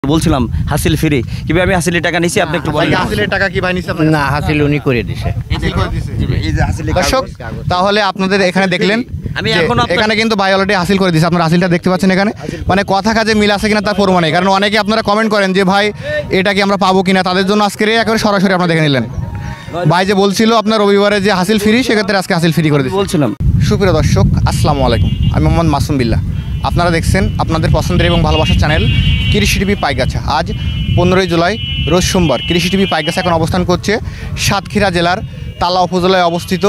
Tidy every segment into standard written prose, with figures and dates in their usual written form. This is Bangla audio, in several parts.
বলছিলাম হাসিল ফ্রি কি ভাই, আমি হাসিলের টাকা নিছি, আপনি একটু বলেন। হাসিলের টাকা কি ভাই নিছে? না, হাসিল উনি করে দিছে। এই যে হাসিলের দর্শক তাহলে আপনাদের এখানে দেখলেন আমি যে এখন এখানে কিন্তু ভাই অলরেডি হাসিল করে দিয়েছে। আপনারা হাসিলটা দেখতে পাচ্ছেন এখানে, মানে কথা কাজে মিল আছে কিনা তার প্রমাণ নেই। কারণ অনেকে আপনারা কমেন্ট করেন যে ভাই এটা কি আমরা পাবো কিনা, তাদের জন্য আজকে একেবারে সরাসরি আপনারা দেখে নিলেন। ভাই যে বলছিল আপনার রবিবারে যে হাসিল ফ্রি, সেক্ষেত্রে আজকে হাসিল ফ্রি করে দিয়েছে। বলছিলাম। সুপ্রিয় দর্শক আসসালামু আলাইকুম, আমি মোহাম্মদ মাসুম বিল্লাহ। আপনারা দেখছেন আপনাদের পছন্দের এবং ভালোবাসার চ্যানেল কৃষি টিভি পাইগাছা। আজ 15ই জুলাই রোজ সোমবার কৃষি টিভি পাইগাছা এখন অবস্থান করছে সাতক্ষীরা জেলার তালা উপজেলায় অবস্থিত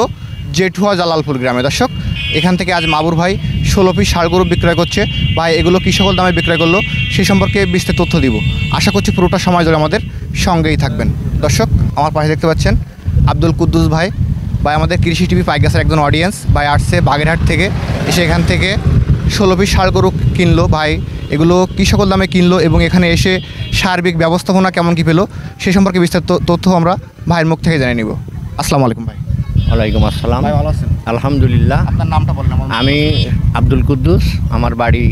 জেঠুয়া জালালপুর গ্রামে। দর্শক এখান থেকে আজ মাবুর ভাই 16 পিস ষাঁড় গরু বিক্রয় করছে। ভাই এগুলো কী সকল দামে বিক্রয় করলো সেই সম্পর্কে বিস্তারিত তথ্য দিব। আশা করছি পুরোটা সময় ধরে আমাদের সঙ্গেই থাকবেন। দর্শক আমার পাশে দেখতে পাচ্ছেন আব্দুল কুদ্দুস ভাই আমাদের কৃষি টিভি পাইগাছার একজন অডিয়েন্স। ভাই আসছে বাগেরহাট থেকে, এসে এখান থেকে 16 পিস ষাঁড় গরু কিনলো। ভাই এগুলো কী সকল দামে কিনলো এবং এখানে এসে সার্বিক ব্যবস্থাপনা কেমন কী পেলো সেই সম্পর্কে বিস্তারিত তথ্য আমরা ভাইয়ের মুখ থেকে জেনে নিব। আসসালামু আলাইকুম ভাই। ওয়ালাইকুম আসসালাম। ভাই ভালো আছেন? আলহামদুলিল্লাহ। আপনার নামটা বলেন। আমি আব্দুল কুদ্দুস, আমার বাড়ি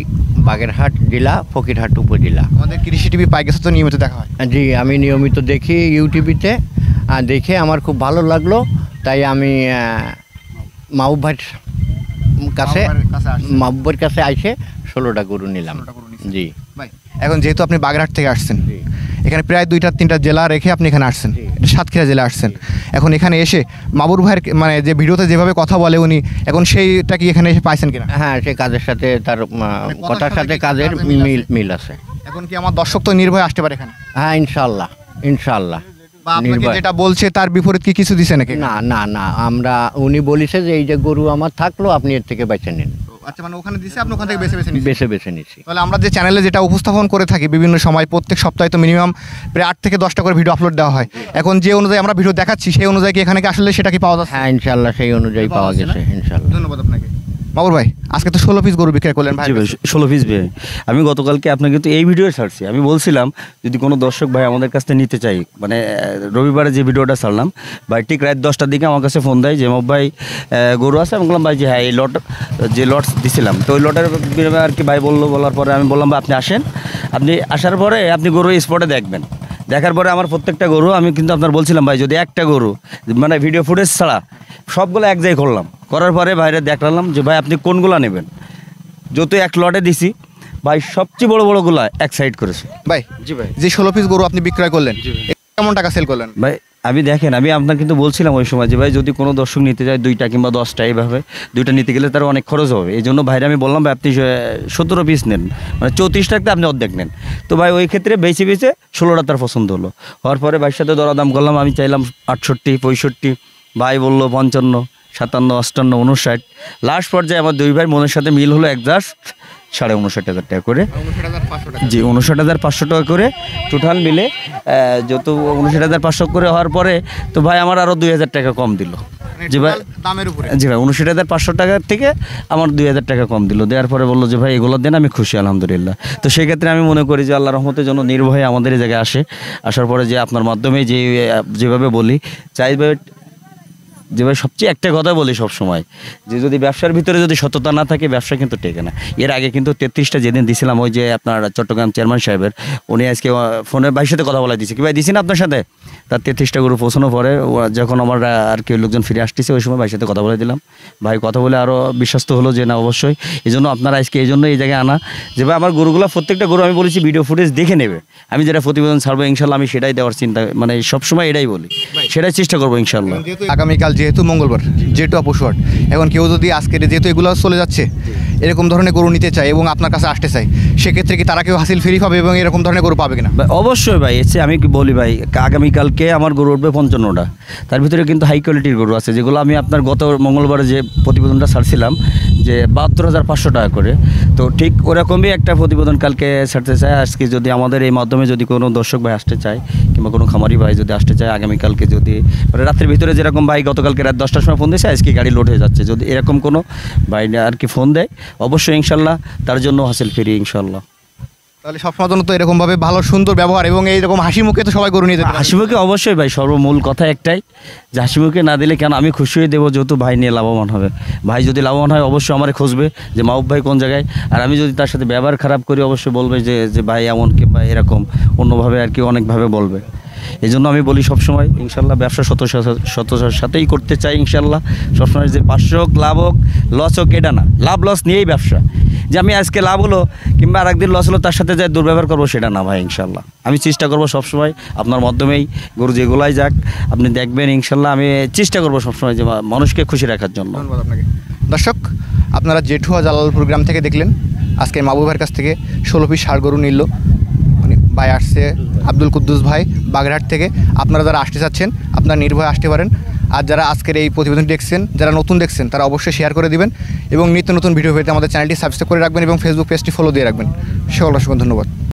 বাগেরহাট জেলা, ফকিরহাট উপজেলা। আমাদের কৃষি টিভি পাইগাছা তো নিয়মিত দেখা হয়। জি, আমি নিয়মিত দেখি ইউটিউবিতে, দেখে আমার খুব ভালো লাগলো, তাই আমি মাহবুব ভাইয়ের কাছে আইসে 16টা গরু নিলাম। জি ভাই এখন যেহেতু আপনি বাগেরহাট থেকে আসছেন, এখানে প্রায় 2-3টা জেলা রেখে আপনি এখানে আসছেন, সাতক্ষীরা জেলা আসছেন। এখন এখানে এসে মাবুর ভাইয়ের মানে যে ভিডিওতে যেভাবে কথা বলে উনি, এখন সেইটা কি এখানে এসে পাইছেন কিনা? হ্যাঁ, সে কাজের সাথে তার কথার সাথে কাজের মিল আছে। এখন কি আমার দর্শক তো নির্ভয় আসতে পারে এখানে? হ্যাঁ, ইনশাল্লাহ। বা আপনাকে যেটা বলছে তার বিপরীত কি কিছু দিছে নাকি? না, আমরা উনি বলেছে যে এই যে গরু আমার থাকলো, আপনি এর থেকে বেছে নিন। আচ্ছা, মানে ওখানে দিছে, আপনি ওখান থেকে বেছে নিচ্ছি। তাহলে আমরা যে চ্যানেলে যেটা উপস্থাপন করে থাকি বিভিন্ন সময়, প্রত্যেক সপ্তাহে তো মিনিমাম প্রায় 8 থেকে 10টা করে ভিডিও আপলোড দেওয়া হয়। এখন যে অনুযায়ী আমরা ভিডিও দেখাচ্ছি সেই অনুযায়ী কি এখানে কি আসলে সেটা কি পাওয়া যাচ্ছে? হ্যাঁ, ইনশাল্লাহ সেই অনুযায়ী পাওয়া গেছে। ইনশাল্লাহ। ধন্যবাদ আপনাকে। মাবুর ভাই আজকে তো 16 পিস গরু বিক্রি করলেন ভাই। 16 পিস ভাই, আমি গতকালকে আপনাকে তো এই ভিডিও ছাড়ছি। আমি বলছিলাম যদি কোনো দর্শক ভাই আমাদের কাছ থেকে নিতে চাই, মানে রবিবারে যে ভিডিওটা ছাড়লাম, ভাই ঠিক রাত 10টার দিকে আমার কাছে ফোন দেয় যে মাহবুব ভাই গরু আছে। আমি বললাম ভাই যে হ্যাঁ, এই লট দিছিলাম, তো ওই লটের আর কি ভাই বলার পরে আমি বললাম ভাই আপনি আসেন, আপনি আসার পরে আপনি গরু স্পটে দেখবেন। দেখার পরে আমার প্রত্যেকটা গরু আমি কিন্তু আপনার বলছিলাম ভাই যদি একটা গরু মানে ভিডিও ফুটেজ ছাড়া সবগুলো এক জায়গায় করলাম, করার পরে বাইরে দেখালাম যে ভাই আপনি কোনগুলো নেবেন। যত এক লটে দিছি ভাই সবচেয়ে বড়গুলা এক সাইড করেছে ভাই। জি ভাই, যে 16 পিস গরু আপনি বিক্রয় করলেন কেমন টাকা সেল করলেন ভাই? আমি দেখেন, আমি আপনার কিন্তু বলছিলাম ওই সময় যে ভাই যদি কোনো দর্শক নিতে যায় 2টা কিংবা 10টা, এইভাবে 2টা নিতে গেলে তার অনেক খরচ হবে। এই জন্য ভাইরা আমি বললাম ভাই আপনি 17 পিস নেন, মানে 34 টাকাতে আপনি অর্ধেক নেন। তো ভাই ওই ক্ষেত্রে বেছে 16টা তার পছন্দ হলো। হওয়ার পরে ভাইয়ের সাথে দরদাম করলাম। আমি চাইলাম 68, 65, ভাই বললো 55, 57, 58, 59। লাস্ট পর্যায়ে আমার দুই ভাই মনের সাথে মিল হলো একজাস্ট 59,500 টাকা করে। জি, 59,500 টাকা করে টোটাল মিলে যত 59,500 করে হওয়ার পরে তো ভাই আমার আরও 2,000 টাকা কম দিল। জি ভাই, দামের উপরে। জি ভাই, 59,500 টাকার থেকে আমার 2,000 টাকা কম দিল। দেওয়ার পরে বললো যে ভাই এগুলো দেন, আমি খুশি আলহামদুলিল্লাহ। তো সেক্ষেত্রে আমি মনে করি যে আল্লাহ রহমতের জন্য নির্ভয়ে আমাদের এই জায়গায় আসার পরে যে আপনার মাধ্যমে যেভাবে বলি চাইবে যে ভাই সবচেয়ে একটা কথা বলি সব সময় যে যদি ব্যবসার ভিতরে যদি সততা না থাকে ব্যবসা কিন্তু টেকে না। এর আগে কিন্তু 33টা যেদিন দিছিলাম ওই যে আপনার চট্টগ্রাম চেয়ারম্যান সাহেবের, উনি আজকে ফোনে ভাইয়ের সাথে কথা বলা দিয়েছে কি ভাই দিছি না আপনার সাথে, তার 33টা গরু পৌঁছানোর পরে যখন আমার আর কি লোকজন ফিরে আসতেছে ওই সময় ভাইয়ের সাথে কথা বলে দিলাম। ভাই কথা বলে আরও বিশ্বস্ত হলো যে না অবশ্যই। এই জন্য আপনারা আজকে এই জন্য এই জায়গায় আনা যে ভাই আমার গরুগুলো প্রত্যেকটা গরু আমি বলেছি ভিডিও ফুটেজ দেখে নেবে। আমি যেটা প্রতিবেদন ছাড়বো ইনশাল্লাহ আমি সেটাই দেওয়ার চিন্তা, মানে সবসময় এটাই বলি, সেটাই চেষ্টা করবো ইনশাল্লাহ। আগামীকাল যেহেতু মঙ্গলবার জেঠুয়া পশুহাট, এখন কেউ যদি আজকের যেহেতু এগুলো চলে যাচ্ছে এরকম ধরনের গরু নিতে চায় এবং আপনার কাছে আসতে চায়, সেক্ষেত্রে কি তারা কেউ হাসিল ফ্রি পাবে এবং এরকম ধরনের গরু পাবে কিনা? অবশ্যই ভাই, এসে আমি কি বলি ভাই আগামীকালকে আমার গরু উঠবে 55টা। তার ভিতরে কিন্তু হাই কোয়ালিটির গরু আছে যেগুলো আমি আপনার গত মঙ্গলবারে যে প্রতিবেদনটা ছাড়ছিলাম যে 72,500 টাকা করে, তো ঠিক ওরকমই একটা প্রতিবেদন কালকে ছাড়তে চাই। আজকে যদি আমাদের এই মাধ্যমে যদি কোনো দর্শক ভাই আসতে চায় কিংবা কোনো খামারি ভাই যদি আসতে চায় আগামীকালকে যদি মানে রাত্রের ভিতরে যেরকম ভাই গতকালকে রাত 10টার সময় ফোন দিয়েছে আজকে গাড়ি লোড হয়ে যাচ্ছে, যদি এরকম কোনো ভাই আর কি ফোন দেয় অবশ্যই ইনশাল্লাহ তার জন্য হাসিল ফ্রি ইনশাল্লাহ। তাহলে সবসময় জন্য তো এরকমভাবে ভালো সুন্দর ব্যবহার এবং এইরকম হাসি মুখে তো সবাই গরু নিয়ে যেতে পারে। হাসিমুখে অবশ্যই ভাই, সর্বমূল কথা একটাই যে হাসিমুখে না দিলে কেন, আমি খুশি হয়ে দেবো যেহেতু ভাই নিয়ে লাভবান হবে। ভাই যদি লাভবান হয় অবশ্যই আমার খুঁজবে যে মাহবুব ভাই কোন জায়গায়, আর আমি যদি তার সাথে ব্যবহার খারাপ করি অবশ্যই বলবে যে যে ভাই এমন কিংবা এরকম অন্যভাবে আর কি অনেকভাবে বলবে। এই জন্য আমি বলি সবসময় ইনশাল্লাহ ব্যবসা সততার সাথেই করতে চাই ইনশাল্লাহ। সবসময় যে 500 হোক লাভ হোক লস হোক এটা না, লাভ লস নিয়েই ব্যবসা। যে আমি আজকে লাভ হলো কিংবা আরেকদিন লস হলো তার সাথে যাই দুর্ব্যবহার করবো সেটা না ভাই। ইনশাল্লাহ আমি চেষ্টা করবো সবসময় আপনার মাধ্যমেই গরু যেগুলাই যাক আপনি দেখবেন ইনশাল্লাহ আমি চেষ্টা করবো সবসময় যে মানুষকে খুশি রাখার জন্য। ধন্যবাদ আপনাকে। দর্শক, আপনারা জেঠুয়া জালালপুর গ্রাম থেকে দেখলেন আজকে মাহবুব ভাইয়ের কাছ থেকে 16 পিস ষাঁড় গরু নিল। মানে ভাই আসছে আব্দুল কুদ্দুস ভাই বাগেরহাট থেকে। আপনারা যারা আসতে চাচ্ছেন আপনারা নির্ভয়ে আসতে পারেন। আর যারা আজকের এই প্রতিবেদন দেখছেন, যারা নতুন দেখছেন তারা অবশ্যই শেয়ার করে দিবেন এবং নিত্য নতুন ভিডিও পেতে আমাদের চ্যানেলটি সাবস্ক্রাইব করে রাখবেন এবং ফেসবুক পেজটি ফলো দিয়ে রাখবেন। সকল অসংখ্য ধন্যবাদ।